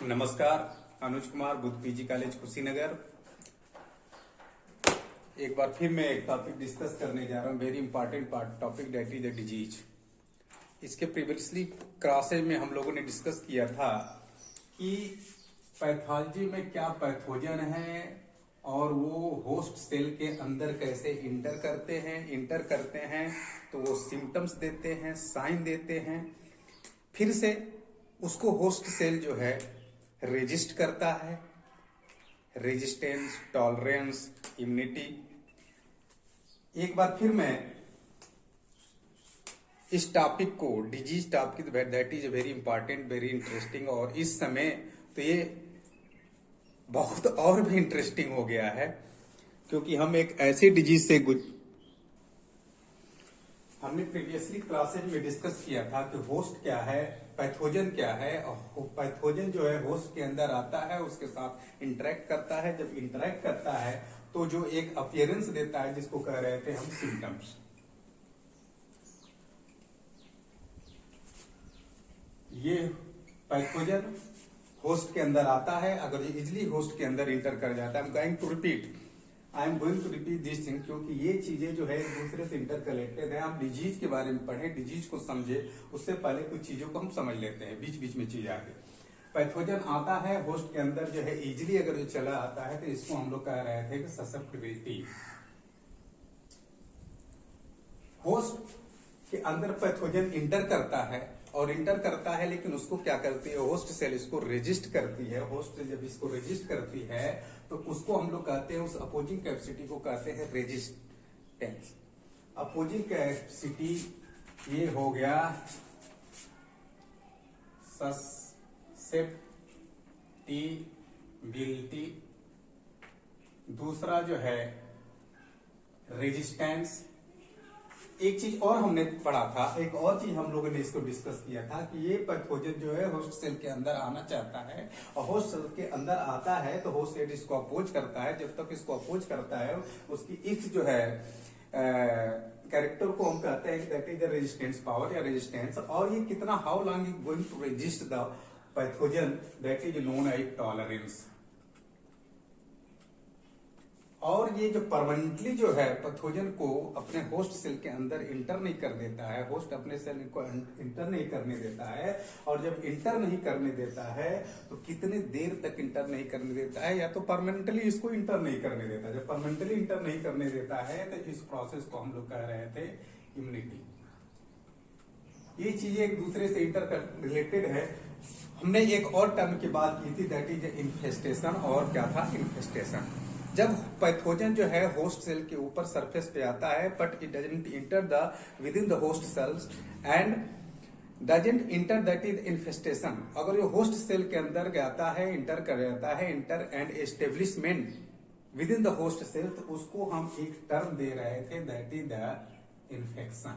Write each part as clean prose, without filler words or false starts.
नमस्कार, Anuj Kumar, Buddha PG college Kushinagar. एक बार फिर मैं एक टॉपिक डिस्कस करने जा रहा हूँ, very important topic, that is the disease. इसके प्रीवियसली क्लासेज में हम लोगों ने डिस्कस किया था कि पैथोलॉजी में क्या पैथोजन है और वो होस्ट सेल के अंदर कैसे इंटर करते हैं तो वो सिम्टम्स देते हैं, साइन देते हैं। फिर से उसको होस्ट सेल जो है रेजिस्ट करता है, रेजिस्टेंस, टॉलरेंस, इम्यूनिटी। एक बार फिर मैं इस टॉपिक को, disease topic, that is very important, very interesting, और इस समय तो ये बहुत और भी इंटरेस्टिंग हो गया है क्योंकि हम एक ऐसे डिजीज से हमने प्रीवियसली क्लासेज में डिस्कस किया था कि होस्ट क्या है, पैथोजन क्या है। और पैथोजन जो है होस्ट के अंदर आता है, उसके साथ इंटरेक्ट करता है। जब इंटरेक्ट करता है तो जो एक अपीयरेंस देता है जिसको कह रहे थे हम सिम्टम्स। ये पैथोजन होस्ट के अंदर आता है। अगर ये इजिली होस्ट के अंदर इंटर कर जाता है, I am going to repeat this thing, क्योंकि ये चीजें जो है एक दूसरे से इंटर कनेक्टेड है। हम डिजीज के बारे में पढ़े, डिजीज को समझे, उससे पहले कुछ चीजों को हम समझ लेते हैं, बीच बीच में चीज आके। पैथोजन आता है होस्ट के अंदर, जो है इजिली अगर जो चला आता है तो इसको हम लोग कह रहे थे कि ससेप्टिबिलिटी। होस्ट के अंदर पैथोजन इंटर करता है और इंटर करता है, लेकिन उसको क्या करती है होस्ट सेल, इसको रेजिस्ट करती है। होस्ट सेल जब इसको रेजिस्ट करती है तो उसको हम लोग कहते हैं, उस अपोजिंग कैपेसिटी को कहते हैं रेजिस्टेंस। अपोजिंग कैपेसिटी ये हो गया ससेप्टिबिलिटी। दूसरा जो है रेजिस्टेंस। एक चीज और हमने पढ़ा था, एक और चीज हम लोगों ने इसको डिस्कस किया था कि ये पैथोजन जो है होस्ट सेल के अंदर आना चाहता है, और होस्ट सेल के अंदर आता है तो होस्ट सेल इसको अपोज करता है। जब तक इसको अपोज करता है, उसकी इस जो है कैरेक्टर को हम कहते हैं that is the resistance power या रेजिस्टेंस। और ये कितना, how long is going to resist the pathogen, that is known as tolerance. और ये जो परमानेंटली जो है पैथोजन को अपने होस्ट सेल के अंदर इंटर नहीं कर देता है, होस्ट अपने सेल को इंटर नहीं करने देता है। और जब इंटर नहीं करने देता है तो कितने देर तक इंटर नहीं करने देता है, या तो परमानेंटली इसको इंटर नहीं करने देता। जब परमानेंटली इंटर नहीं करने देता है तो इस प्रोसेस को हम लोग कह रहे थे इम्यूनिटी। ये चीजें एक दूसरे से इंटर रिलेटेड है। हमने एक और टर्म की बात की थी, दैट इज इन्फेस्टेशन। और क्या था इन्फेस्टेशन? जब पैथोजन जो है होस्ट सेल के ऊपर सरफेस पे आता है, but it doesn't enter the with in the host cells and doesn't inter, that is infestation. अगर ये होस्ट सेल के अंदर जाता है, इंटर कर जाता है, enter and establishment within the host cell, तो उसको हम एक टर्म दे रहे थे, दैट इज द इन्फेक्शन।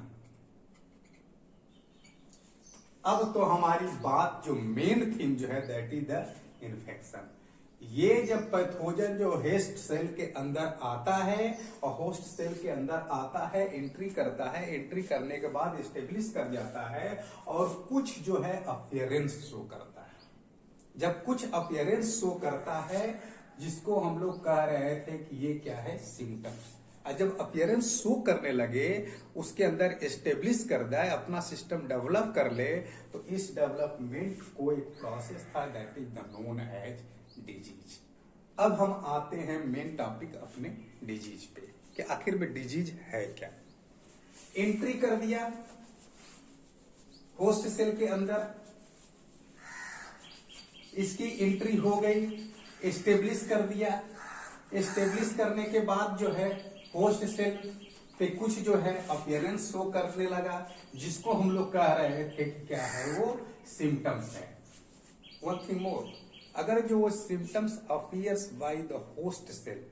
अब तो हमारी बात जो मेन थीम जो है दैट इज द इन्फेक्शन। ये जब पैथोजन जो होस्ट सेल के अंदर आता है और होस्ट सेल के अंदर आता है, एंट्री करता है, एंट्री करने के बाद एस्टेब्लिश कर जाता है और कुछ जो है अपीयरेंस शो करता है। जब कुछ अपीयरेंस शो करता है, जिसको हम लोग कह रहे थे कि ये क्या है, सिम्टम्स। और जब अपीयरेंस शो करने लगे, उसके अंदर एस्टेब्लिश कर जाए, अपना सिस्टम डेवलप कर ले, तो इस डेवलपमेंट को एक प्रोसेस था, that is the known as disease. अब हम आते हैं मेन टॉपिक अपने डिजीज पे कि आखिर में डिजीज है क्या। एंट्री कर दिया होस्ट सेल के अंदर, इसकी एंट्री हो गई, एस्टेब्लिश कर दिया। एस्टेब्लिश करने के बाद जो है होस्ट सेल पे कुछ जो है अपीयरेंस शो करने लगा, जिसको हम लोग कह रहे थे कि क्या है, वो सिम्टम्स है। वन थिंग मोर, अगर जो वो symptoms appears by the host cell,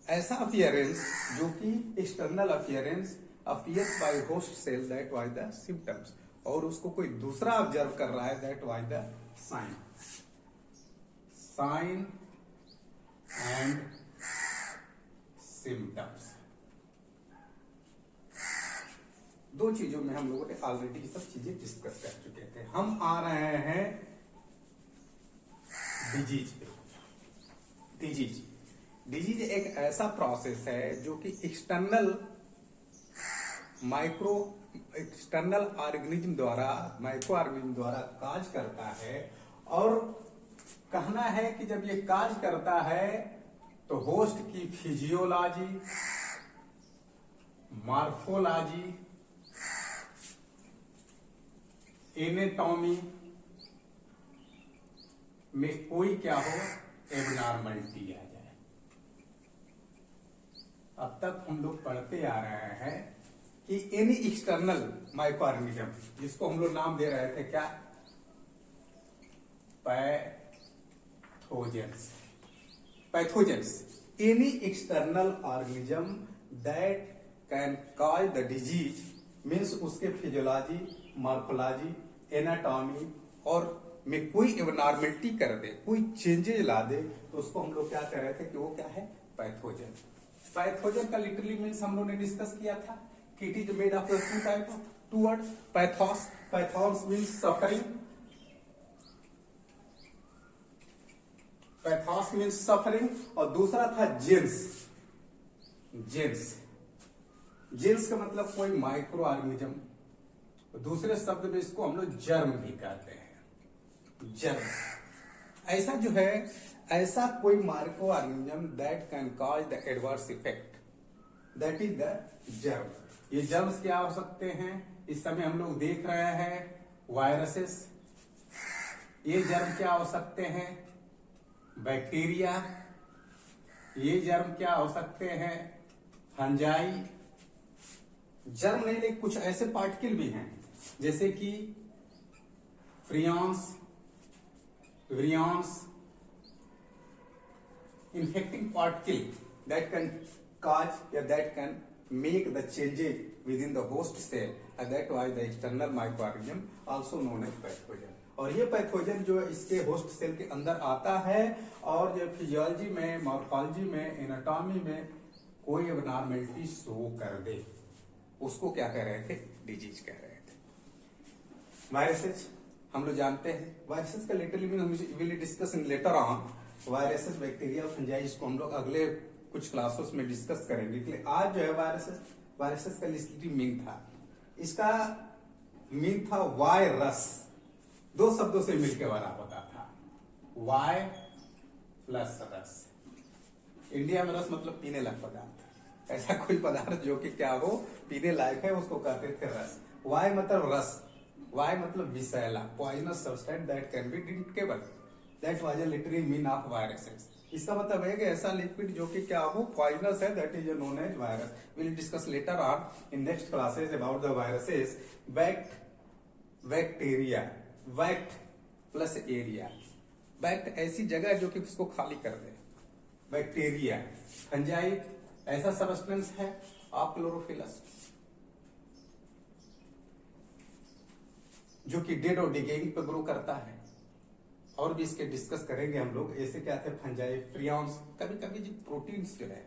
ऐसा अपीयरेंस जो कि external appearance appears by host cell, that was the symptoms. और उसको कोई दूसरा ऑब्जर्व कर रहा है, that was the sign. Sign and symptoms, दो चीजों में हम लोगों ने ऑलरेडी सब चीजें डिस्कस कर चुके थे। हम आ रहे हैं डिजीज पे। डिजीज डिजीज एक ऐसा प्रोसेस है जो कि एक्सटर्नल ऑर्गेनिज्म द्वारा, माइक्रो ऑर्गेनिज्म द्वारा काज करता है। और कहना है कि जब ये काज करता है तो होस्ट की फिजियोलॉजी, मॉर्फोलॉजी, एनाटॉमी में कोई क्या हो, एबनॉर्मलिटी आ जाए। अब तक हम लोग पढ़ते आ रहे हैं कि एनी एक्सटर्नल माइक्रो ऑर्गेनिज्म, जिसको हम लोग नाम दे रहे थे क्या, pathogens. Any external organism that can cause the disease means उसके फिजियोलॉजी, मॉर्फोलॉजी, एनाटॉमी और में कोई एबनॉर्मलिटी कर दे, कोई चेंजेज ला दे, तो उसको हम लोग क्या कह रहे थे कि वो क्या है, पैथोजन। पैथोजन का लिटरली मीन्स हम लोग ने डिस्कस किया था कि it is made of two word, pathos. Pathos means suffering, pathos means suffering, और दूसरा था जेंस। जेंस का मतलब कोई माइक्रो ऑर्गेनिज्म, दूसरे शब्द में इसको हम लोग जर्म भी कहते हैं। जर्म ऐसा जो है, ऐसा कोई micro organism that can cause the adverse effect, that is the germ. ये जर्म्स क्या हो सकते हैं, इस समय हम लोग देख रहे हैं वायरसेस। ये जर्म क्या हो सकते हैं, बैक्टीरिया। ये जर्म क्या हो सकते हैं, फंजाई। जर्म नहीं, लेकिन कुछ ऐसे पार्टिकल भी हैं जैसे कि freons, विरियॉन्स, infecting particle that can cause या that can make the changes within the host cell, and that was the external microorganism also known as pathogen। और ये पैथोजन जो इसके होस्ट सेल के अंदर आता है और जो फिजियोलॉजी में, मॉर्फोलॉजी में, एनाटॉमी में कोई एबनॉर्मलिटी शो कर दे, उसको क्या कह रहे थे, डिजीज कह रहे थे। वायरसेस हम लोग जानते हैं, वायरसेस का लिटरली मीन हम will discuss in later on. Viruses, bacteria, fungi, इसको हम लोग अगले कुछ क्लासेस में डिस्कस करेंगे। इसलिए आज जो है वायरसेस का लिटरली मीन था, इसका मीन था वायरस। दो शब्दों से मिलकर बना होता था, वाय प्लस रस। इंडिया में रस मतलब पीने लायक पदार्थ, ऐसा कोई पदार्थ जो कि क्या हो, पीने लायक है, उसको कहते थे रस। वाय मतलब रस, वाय मतलब विषैला, poisonous substance that can be drinkable, that was a literal mean of viruses. इसका मतलब है कि ऐसा लिक्विड जो कि क्या हो, पॉइजनस है, that is known as virus. Will discuss later on in next classes about the viruses. Bacteria, bact plus area. Bact ऐसी जगह जो कि उसको खाली कर दे, बैक्टीरिया। फंजाई ऐसा सब्सटेंस है ऑफ क्लोरोफिलस जो कि डेड और डिकेइंग पे ग्रो करता है, और भी इसके डिस्कस करेंगे हम लोग। ऐसे क्या थे, फंजाई, फ्रियॉन्स, कभी कभी जो प्रोटीन्स जो है,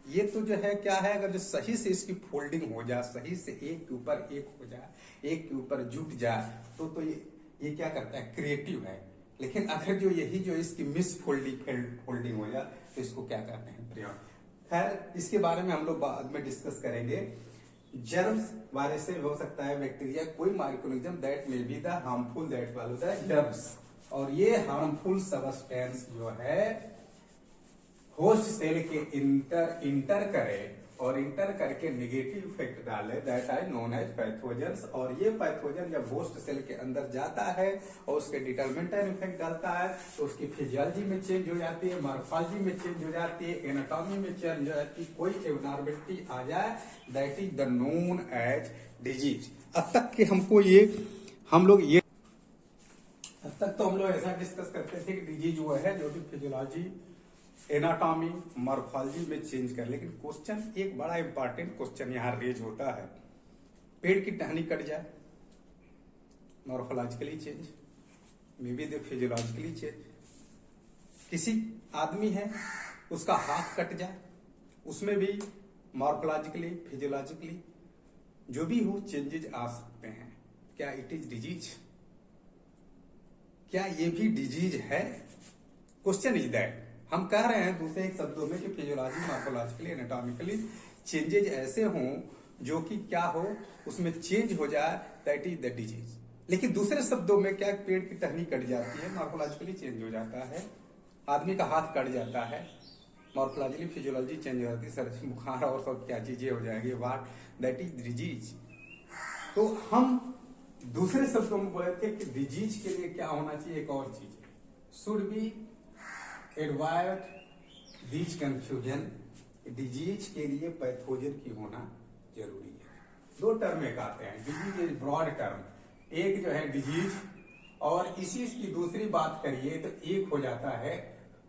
ये तो जो है क्या है, अगर जो सही से इसकी फोल्डिंग हो जाए, सही से एक के ऊपर एक हो जाए, एक के ऊपर जुट जाए, तो ये क्या करता है, क्रिएटिव है। लेकिन अगर जो यही जो इसकी मिस फोल्डिंग हो जाए, तो इसको क्या कहते हैं, फ्रियॉन। खैर, इसके बारे में हम लोग बाद में डिस्कस करेंगे। जर्म्स वायरस से हो सकता है, बैक्टीरिया, कोई microorganism that may be the harmful that was the germs. और ये हार्मफुल सब्सटेंस जो है होस्ट सेल के इंटर करे और इंटर करके नेगेटिव इफेक्ट डाले, that I known as pathogens. और ये पैथोजन जब होस्ट सेल के अंदर जाता है और उसके डिटरमिनेंट इफेक्ट डालता है, तो उसकी फिजियोलॉजी में चेंज हो जाती है, मॉर्फोलॉजी में चेंज हो जाती है, एनाटॉमी में चेंज हो जाती है, कोई एबनॉर्मलिटी आ जाए, that is the known as disease. अब तक के हमको ये हम लोग अब तक तो हम लोग ऐसा डिस्कस करते थे कि डिजीज वो है जो कि फिजियोलॉजी, एनाटॉमी, मॉर्फोलॉजी में चेंज कर। लेकिन क्वेश्चन, एक बड़ा इंपॉर्टेंट क्वेश्चन यहाँ रेज होता है, पेड़ की टहनी कट जाए, morphologically change, may be the physiologically change. किसी आदमी है, उसका हाथ कट जाए, उसमें भी मॉर्फोलॉजिकली, फिजियोलॉजिकली जो भी हो चेंजेज आ सकते हैं। क्या इट इज डिजीज? क्या ये भी डिजीज है? क्वेश्चन इज दैट, हम कह रहे हैं दूसरे एक शब्दों में कि फिजियोलॉजी मॉर्फोलॉजिकली एनाटॉमिकली चेंजेज ऐसे हों जो कि क्या हो, उसमें चेंज हो जाए, दैट इज द डिजीज। लेकिन दूसरे शब्दों में क्या, पेड़ की टहनी कट जाती है, मॉर्फोलॉजिकली चेंज हो जाता है। आदमी का हाथ कट जाता है, मॉर्फोलॉजिकली फिजियोलॉजी चेंज हो जाती है, सर बुखार और सब क्या चीजें हो जाएंगी, वाट दैट इज डिजीज। तो हम दूसरे शब्दों में बोले थे कि डिजीज के लिए क्या होना चाहिए, एक और चीज शुड बी एडवाइड दिस कंफ्यूजन, डिजीज के लिए पैथोजन की होना जरूरी है। दो टर्म एक आते हैं, डिजीज इज ब्रॉड टर्म, एक जो है डिजीज और इसी की दूसरी बात करिए तो एक हो जाता है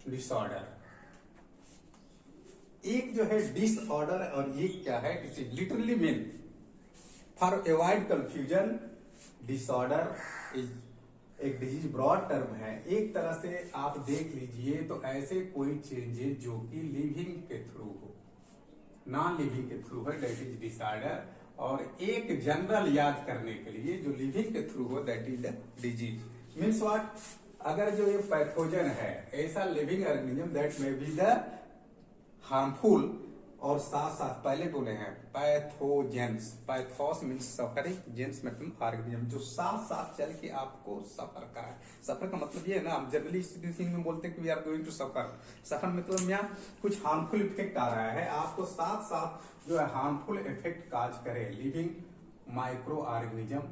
डिसऑर्डर। एक जो है डिसऑर्डर और एक क्या है, disease. Literally mean for avoid confusion, disorder is एक डिजीज ब्रॉड टर्म है। एक तरह से आप देख लीजिए तो ऐसे कोई चेंजेस जो कि लिविंग के थ्रू हो, नॉन लिविंग के थ्रू है, दैट इज डिसऑर्डर। और एक जनरल याद करने के लिए जो लिविंग के थ्रू हो, that is the disease. Means what, अगर जो ये पैथोजन है ऐसा living organism that may be the harmful, और साथ साथ पहले बोले हैं pathogens, pathos means suffering, gens मतलब ऑर्गेनिज्म, जो साथ साथ चल के आपको सफर कराए। सफर का मतलब ये है ना, हम जनरली इस में बोलते हैं कि we are going to suffer. Suffer मतलब यहाँ कुछ हार्मफुल इफेक्ट आ रहा है आपको, साथ साथ जो है हार्मफुल इफेक्ट काज करे, लिविंग माइक्रो ऑर्गेनिज्म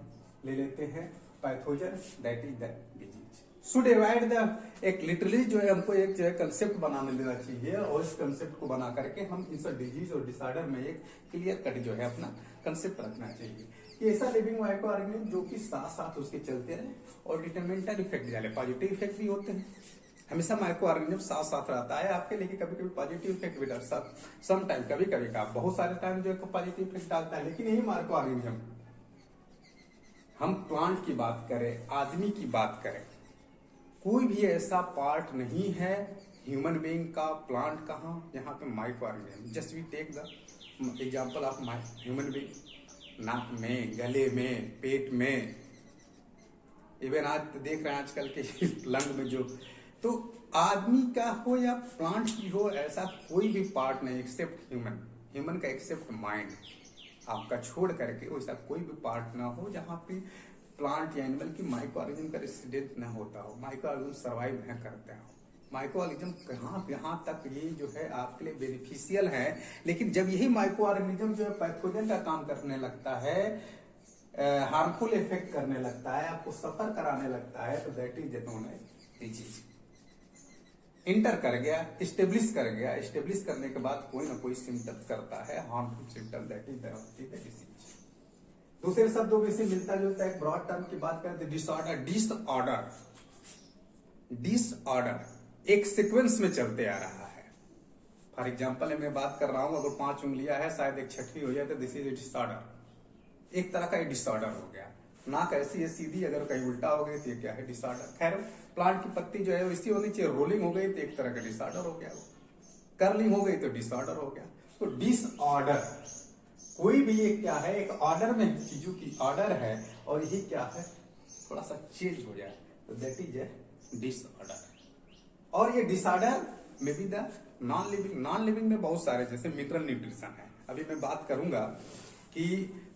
ले लेते हैं pathogen, that is the disease. Should avoid the, एक लिटरली जो है हमको एक जो है कंसेप्ट बनाने लेना चाहिए, और इस कंसेप्ट को बना करके हम इस डिजीज और डिसऑर्डर में एक क्लियर कट जो है अपना कंसेप्ट रखना चाहिए कि ऐसा लिविंग माइक्रो ऑर्गेनिज्म जो कि साथ साथ उसके चलते रहे और डिटरमिनेंटल इफेक्ट डाले, पॉजिटिव इफेक्ट भी होते हैं। हमेशा माइक्रो ऑर्गेनिज्म साथ साथ रहता है आपके, लेकिन कभी कभी पॉजिटिव इफेक्ट भी डालता है, सम टाइम, कभी कभी का बहुत सारे टाइम जो है पॉजिटिव इफेक्ट डालता है। लेकिन यही माइक्रो ऑर्गेनिज्म, हम प्लांट की बात करें, आदमी की बात करें, कोई भी ऐसा पार्ट नहीं है ह्यूमन बीइंग का, प्लांट का, जहां पे micro organism, just we take the example of human being, नाक में, गले में, पेट में, इवन आज देख रहे हैं आजकल के लंग में जो, तो आदमी का हो या प्लांट की हो, ऐसा कोई भी पार्ट नहीं एक्सेप्ट ह्यूमन का एक्सेप्ट माइंड आपका छोड़ करके वैसा कोई भी पार्ट ना हो जहां पे प्लांट या एनिमल की माइक्रो ऑर्गेनिज्म का रेसिडेंट न होता हो, माइक्रो ऑर्गेनिज्म सर्वाइव न करता हो। माइक्रो ऑर्गेनिज्म कहां तक ये जो है आपके लिए बेनिफिशियल है, लेकिन जब यही माइक्रो ऑर्गेनिज्म जो है पैथोजन का काम करने लगता है, हार्मफुल इफेक्ट करने लगता है, आपको सफर कराने लगता है, तो that is known as disease. Enter कर गया, स्टेब्लिश कर गया, स्टेब्लिश करने के बाद कोई ना कोई सिम्टम करता है, harmful symptom, that is the disease. दूसरे शब्दों में से मिलता जुलता है, ब्रॉड टर्म की बात करते हैं, डिसऑर्डर। डिसऑर्डर एक सीक्वेंस में चलते आ रहा है। फॉर एग्जांपल मैं बात कर रहा हूं, अगर 5 उंगलियां है, शायद एक छठी हो जाए तो दिस इज ए डिसऑर्डर, एक तरह का डिसऑर्डर हो गया। नाक ऐसी है सीधी, अगर कहीं उल्टा हो गई तो ये क्या है, डिसऑर्डर। खैर, प्लांट की पत्ती जो है वैसी होनी चाहिए, रोलिंग हो गई तो एक तरह का डिसऑर्डर हो गया, कर्लिंग हो गई तो डिसऑर्डर हो गया। तो डिसऑर्डर कोई भी एक क्या है, एक ऑर्डर में चीजों की ऑर्डर है, और यही क्या है, थोड़ा सा चेंज हो जाए, तो दैट इज ए डिसऑर्डर। और ये डिसऑर्डर में भी द नॉन लिविंग में बहुत सारे, जैसे मिनरल न्यूट्रिशन है, अभी मैं बात करूंगा कि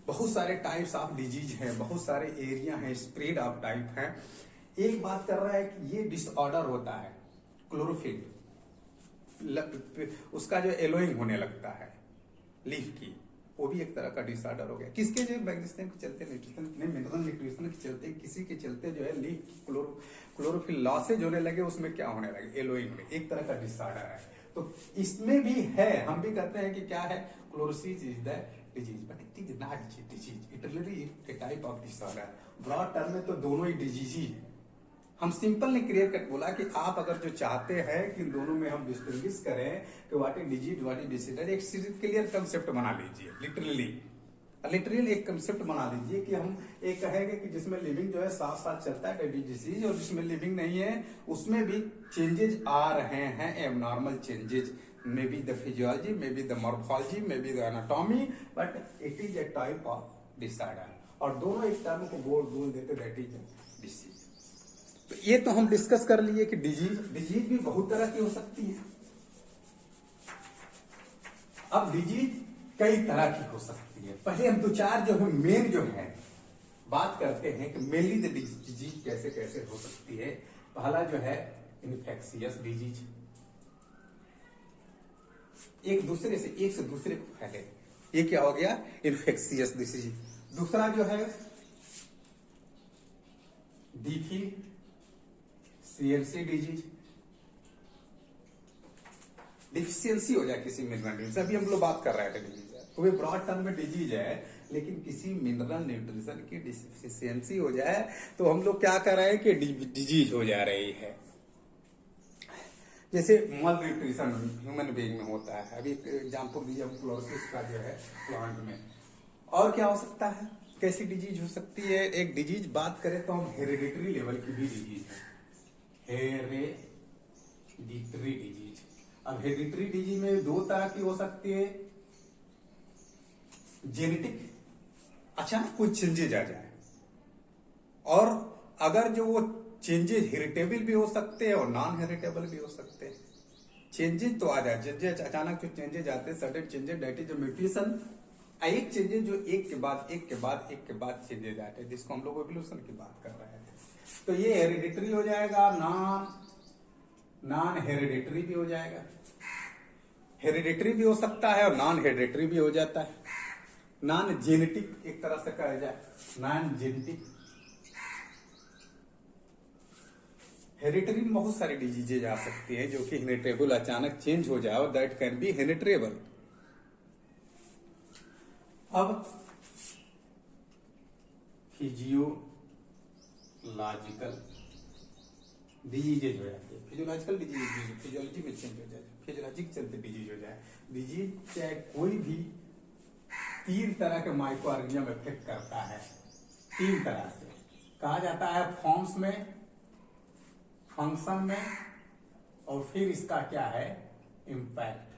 बहुत सारे टाइप्स ऑफ डिजीज है, बहुत सारे एरिया है, स्प्रेड ऑफ टाइप है। एक बात कर रहा है कि ये डिसऑर्डर होता है क्लोरोफिल, उसका जो एलोइंग होने लगता है लीफ की, वो भी एक तरह का डिसऑर्डर हो गया। किसके जो मैग्नीशियम के चलते, न्यूट्रिशन मिनरल न्यूट्रिशन के चलते, किसी के चलते जो है लीफ क्लोरोफिल लॉसेज होने लगे, उसमें क्या होने लगे, एलोइंग होने, एक तरह का डिसऑर्डर है। तो इसमें भी है, हम भी कहते हैं कि क्या है, chlorosis is the disease, but it is not disease, it really a type of disorder. Broad term में तो दोनों ही डिजीज ही है। हम सिंपल ने क्लियर कट बोला कि आप अगर जो चाहते हैं कि इन दोनों में हम डिस्टिंग्विश करें कि what is disease, what is disorder, एक क्लियर कंसेप्ट बना लीजिए। लिटरली एक कंसेप्ट बना लीजिए कि हम एक कहेंगे कि जिसमें लिविंग जो है साथ साथ चलता है डिजीज, और जिसमें लिविंग नहीं है उसमें भी चेंजेज आ रहे हैं, abnormal changes, may be the physiology, may be the morphology, may be the anatomy, but it is a type of disorder. और दोनों एक टर्म को बोल देते, दैट इज डिसीज। तो ये तो हम डिस्कस कर लिए कि डिजीज भी बहुत तरह की हो सकती है। अब डिजीज कई तरह की हो सकती है। पहले हम दो चार जो है मेन जो है बात करते हैं कि मेनली द डिजीज कैसे कैसे हो सकती है। पहला जो है इन्फेक्शियस डिजीज, एक से दूसरे को फैले, ये क्या हो गया? Infectious disease. दूसरा जो है डिफिशियंसी डिजीज, डिफिशियंसी हो जाए किसी मिनरल न्यूट्रिशन। अभी हम लोग बात कर रहे थे डिजीज है, तो वे ब्रॉड टर्म में डिजीज है, लेकिन किसी मिनरल न्यूट्रिशन की डिफिशियंसी हो जाए तो हम लोग क्या कर रहे हैं कि डिजीज हो जा रही है। जैसे मल न्यूट्रिशन ह्यूमन बीइंग में होता है। अभी एग्जाम्पल दिया क्लोरोसिस का जो है प्लांट में। और क्या हो सकता है, कैसी डिजीज हो सकती है? एक डिजीज बात करें तो हम हेरिडिटरी लेवल की भी डिजीज है, हेरिडिटरी डिजीज। अब हेरिडिटरी डिजीज में दो तरह की हो सकती है। जेनेटिक, अचानक कोई चेंजेज आ जाए, और अगर जो वो चेंजेस हेरिटेबल भी हो सकते हैं और नॉन हेरिटेबल भी हो सकते हैं। चेंजेस तो आ जाए, चेंजेस अचानक जो चेंजेस आते हैं, sudden changes, that is mutation. एक चेंजेस जो एक के बाद चेंजेस आते हैं, जिसको हम लोग एवोल्यूशन की बात कर रहे थे। तो ये हेरिडिटरी हो जाएगा, नॉन हेरिडिटरी भी हो जाएगा। हेरिडिटरी भी हो सकता है और नॉन हेरिडिटरी भी हो जाता है। नॉन जेनेटिक एक तरह से कहा जाए, नॉन जेनेटिक। हेरिडिटरी में बहुत सारी डिजीजेज आ सकती है जो कि हेरिटेबल अचानक चेंज हो जाए, और दैट कैन बी हेरिटेबल। अब फिजियोलॉजिकल डिजीजेज हो जाती है। फिजियोलॉजिकल डिजीज, फिजियोलॉजी में चेंज हो जाए, फिजियोलॉजिक चलते डिजीज हो जाए। डिजीज चाहे कोई भी 3 तरह के माइक्रो ऑर्गेनिज्म इफेक्ट करता है। 3 तरह से कहा जाता है, फॉर्म्स में, फंक्शन में, और फिर इसका क्या है, इम्पैक्ट।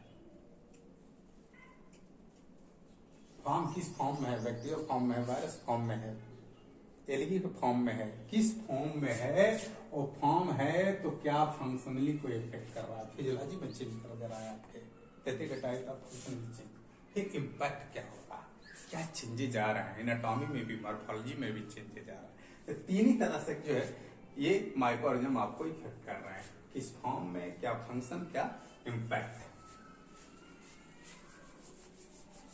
फॉर्म किस फॉर्म में है, बैक्टीरिया फॉर्म में है, वायरस फॉर्म में है, एलगी के फॉर्म में है, किस फॉर्म में है, और फॉर्म है तो क्या फंक्शनली को इफेक्ट कर रहा है, फिजियोलॉजी में चेंज कर दे रहा है आपके, टाइप ऑफ फंक्शनली चेंज। फिर इम्पैक्ट क्या होगा, क्या चेंजेज आ रहा है, एनाटॉमी में भी, मॉर्फोलॉजी में भी चेंजेज आ रहा है। तो 3 ही तरह से जो है ये माइक्रो ऑर्गेनिज्म आपको इफेक्ट कर रहा है, किस फॉर्म में, क्या फंक्शन, क्या इम्पैक्ट।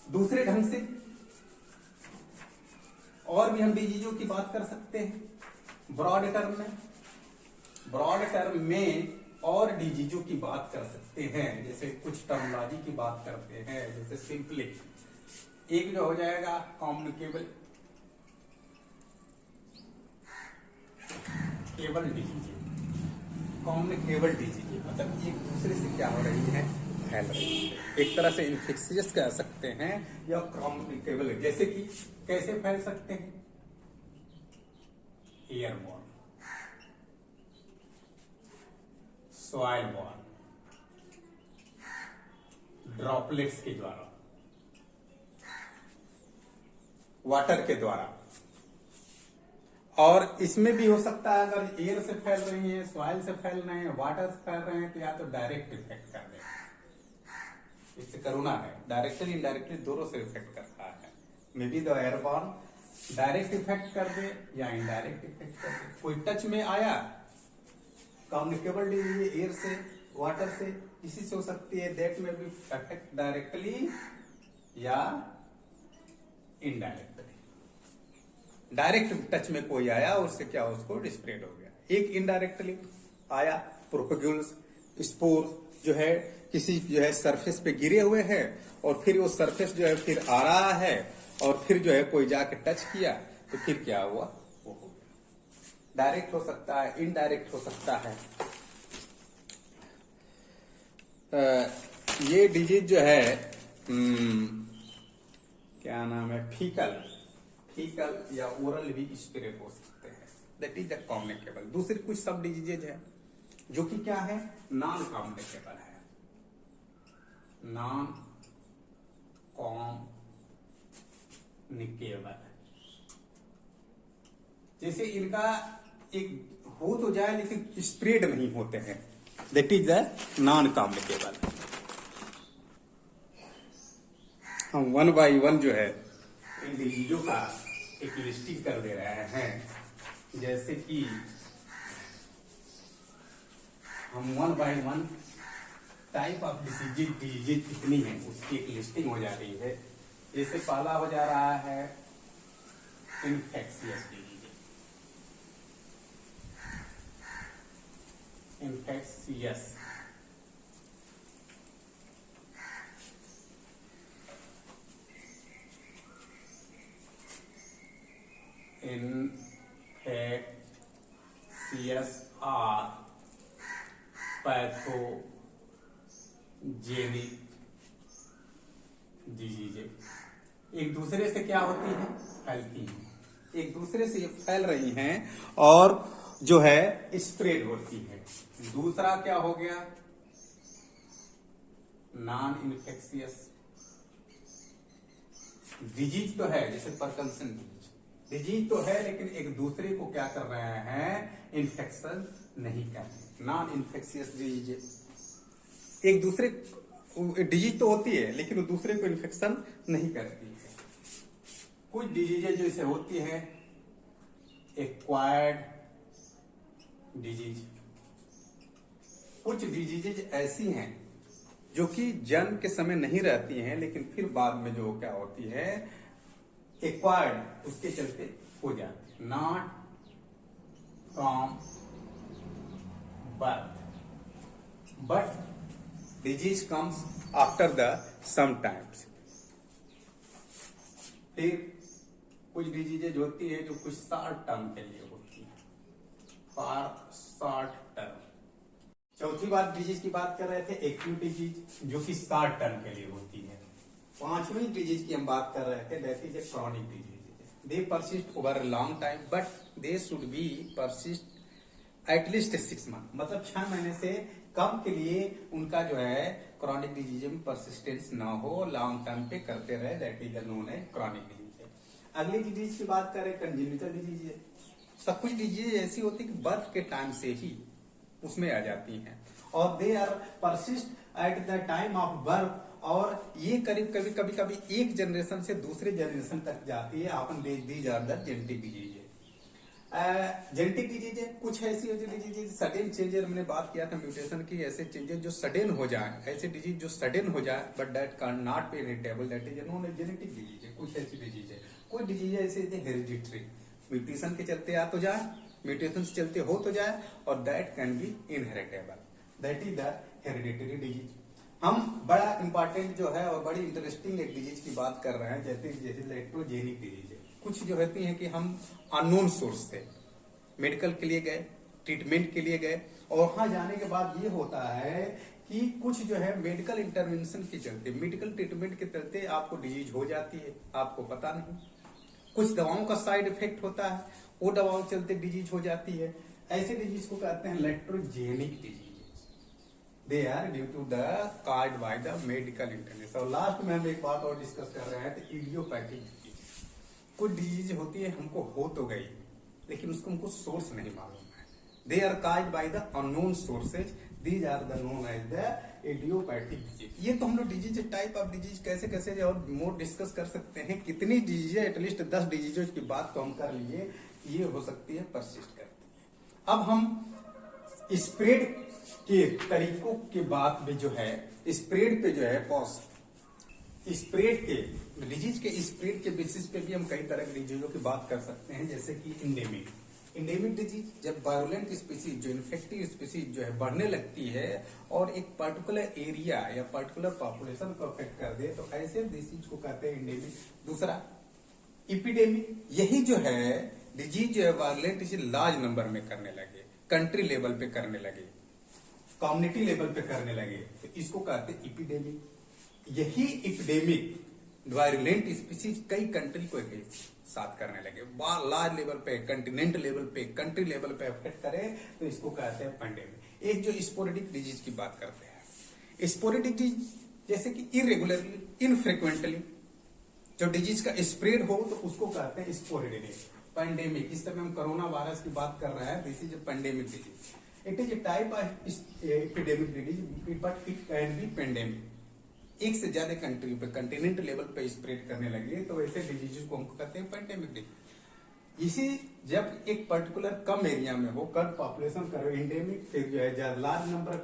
दूसरे ढंग से और भी हम डिजीजों की बात कर सकते हैं ब्रॉड टर्म में और डिजीजों की बात कर सकते हैं। जैसे कुछ टर्मोलॉजी की बात करते हैं, जैसे सिंपली एक जो हो जाएगा कम्युनिकेबल डिजीज, मतलब एक दूसरे से क्या हो रही है, फैल रही है। एक तरह से इन्फेक्शियस कह सकते हैं या कम्युनिकेबल। जैसे कि कैसे फैल सकते हैं, एयरबॉर्न, सॉइल बॉर्न, ड्रॉपलेट्स के द्वारा, वाटर के द्वारा। और इसमें भी हो सकता है, अगर एयर से फैल रही है, सॉइल से फैल रहे हैं, वाटर से फैल रहे हैं, तो या तो डायरेक्ट इफेक्ट कर देगा, इससे करोना है, डायरेक्टली इनडायरेक्टली दोनों से इफेक्ट करता है। मे be the airborne direct effect कर दे या इनडायरेक्ट इफेक्ट कर दे। कोई टच में आया, कम्युनिकेबल डिजीज एयर से, वाटर से, इसी से हो सकती है, दैट में भी इफेक्ट डायरेक्टली या इनडायरेक्टली। डायरेक्ट टच में कोई आया, उससे क्या, उसको स्प्रेड हो गया। एक इनडायरेक्टली आया, प्रोपेगुल्स, स्पोर जो है किसी जो है सरफेस पे गिरे हुए हैं, और फिर वो सरफेस जो है फिर आ रहा है, और फिर जो है कोई जाके टच किया, तो फिर क्या हुआ, वो हो गया। डायरेक्ट हो सकता है, इनडायरेक्ट हो सकता है। ये डिजीज जो है क्या नाम है, फीकल या ओरल भी स्प्रेड हो सकते हैं, दैट इज द कम्युनिकेबल। दूसरी कुछ सब डिजीजेज है जो कि क्या है, नॉन कम्युनिकेबल है, नॉन कम्युनिकेबल। जैसे इनका एक हो तो जाए लेकिन स्प्रेड नहीं होते हैं, that is the non communicable. हम वन बाई वन जो है इन डिजीजों का एक लिस्टिंग कर दे रहे हैं, जैसे कि हम one by one type of disease कितनी है उसकी एक लिस्टिंग हो जा रही है। जैसे पहला हो जा रहा है infectious disease, infectious or pathogenic disease, एक दूसरे से क्या होती है, फैलती हैं, एक दूसरे से ये फैल रही हैं और जो है स्प्रेड होती है। दूसरा क्या हो गया, नॉन इन्फेक्शियस डिजीज तो है, जैसे पार्किंसन डिजीज तो है लेकिन एक दूसरे को क्या कर रहे हैं, इन्फेक्शन नहीं कर रहे। नॉन इन्फेक्शियस डिजीज एक दूसरे डिजीज तो होती है लेकिन वो दूसरे को इन्फेक्शन नहीं करती है। कुछ डिजीजेज जैसे होती है एक्वायर्ड डिजीज, कुछ डिजीजेज ऐसी हैं जो कि जन्म के समय नहीं रहती हैं लेकिन फिर बाद में जो क्या होती है एक्वायर्ड उसके चलते हो जाती है। Not from birth but disease comes after the some times. फिर कुछ डिजीजेज होती है जो कुछ शॉर्ट टर्म के लिए होती है, फॉर शॉर्ट टर्म। चौथी बात डिजीज की बात कर रहे थे एक्यूट डिजीज जो कि शॉर्ट टर्म के लिए होती है। पांचवी डिजीज की हम बात कर रहे थे that is a chronic disease, they persist over a long time but they should be persist at least 6 month, मतलब 6 महीने से कम के लिए उनका जो है क्रॉनिक डिजीज में परसिस्टेंस ना हो, लॉन्ग टर्म पे करते रहे, दैट इज नोन है क्रॉनिक डिजीज। अगली डिजीज की बात करें कंजेनिटल डिजीज। सब कुछ डिजीज ऐसी होती है कि बर्थ के टाइम से ही उसमें आ जाती हैं और they are persist at the time of birth, और ये करीब कभी कभी एक जनरेशन से दूसरे जनरेशन तक जाती है। अपन these are the genetic disease. Genetic disease है, कुछ ऐसी होती है डिजीज सडन चेंजेस, मैंने बात किया था म्यूटेशन की, ऐसे चेंजेस जो सडन हो जाए, ऐसे डिजीज जो सडन हो जाए but that can not be irritable, that is known as genetic disease है। कुछ ऐसी डिजीज है, कोई डिजीज ऐसे हेरिडिटरी, म्यूटेशन के चलते आ तो जाए, म्यूटेशन से चलते हो तो जाए, और that can be inheritable, that is the hereditary disease. हम बड़ा इंपॉर्टेंट जो है और बड़ी इंटरेस्टिंग एक डिजीज की बात कर रहे हैं जैसे इलेक्ट्रोजेनिक डिजीज है। कुछ जो होती है कि हम अननोन सोर्स से मेडिकल के लिए गए, ट्रीटमेंट के लिए गए, और वहां जाने के बाद ये होता है कि कुछ जो है मेडिकल इंटरवेंशन के चलते, मेडिकल ट्रीटमेंट के चलते आपको डिजीज हो जाती है, आपको पता नहीं। कुछ दवाओं का साइड इफेक्ट होता है, वो दवाओं के चलते डिजीज हो जाती है। ऐसे डिजीज को कहते हैं electrogenic disease, they are due to the caused by the medical intervention. और लास्ट में हम एक बात और डिस्कस कर रहे हैं तो इडियोपैथिक डिजीज। कुछ डिजीज होती है हमको हो तो गई लेकिन उसको हमको सोर्स नहीं मालूम है, they are caused by the unknown sources, these are the known as the idiopathic disease. ये तो हम लोग डिजीज टाइप ऑफ डिजीज कैसे कैसे और मोर डिस्कस कर सकते हैं। कितनी डिजीज है, एटलीस्ट 10 डिजीजों की बात तो हम कर लिए, ये हो सकती है परसिस्ट करती है। अब हम स्प्रेड के तरीकों के बाद में जो है स्प्रेड पे जो है स्प्रेड के डिजीज के स्प्रेड के बेसिस पे भी हम कई तरह के डिजीजों की बात कर सकते हैं, जैसे कि इंडेमिक डिजीज, जब वायरुलेंट स्पीसीज जो इन्फेक्टिव स्पीसीज जो है बढ़ने लगती है और एक पर्टिकुलर एरिया या पर्टिकुलर पॉपुलेशन को अफेक्ट कर दे तो ऐसे डिजीज को कहते हैं इंडेमिक। दूसरा इपिडेमिक, यही जो है डिजीज जो है वायरुलेंट डिजीज लार्ज नंबर में करने लगे, कंट्री लेवल पे करने लगे, कम्युनिटी लेवल पे करने लगे, तो इसको कहते हैं इपिडेमिक। यही इपिडेमिक वायरुलेंट स्पीसीज कई कंट्री को एक साथ करने लगे, लार्ज लेवल पे, कंटिनेंट लेवल पे, कंट्री लेवल पे अफेक्ट करे तो इसको कहते हैं पेंडेमिक। एक जो स्पोरेडिक डिजीज की बात करते हैं, स्पोरेडिक डिजीज जैसे कि इरेगुलरली, इनफ्रिक्वेंटली जो डिजीज का स्प्रेड हो तो उसको कहते हैं स्पोरेडिक। पैंडेमिक, इस समय हम कोरोना वायरस की बात कर रहे हैं, this is a pandemic disease. It is a type of epidemic disease but it can be pandemic. एक से ज्यादा कंट्री पे, कंटिनेंट लेवल पे स्प्रेड करने लगे तो ऐसे डिजीज को हम कहते हैं पैंडेमिक डिजीज। इसी जब एक पर्टिकुलर कम एरिया में हो, कम पॉपुलेशन करो, इंडेमिक फिर जो है लार्ज नंबर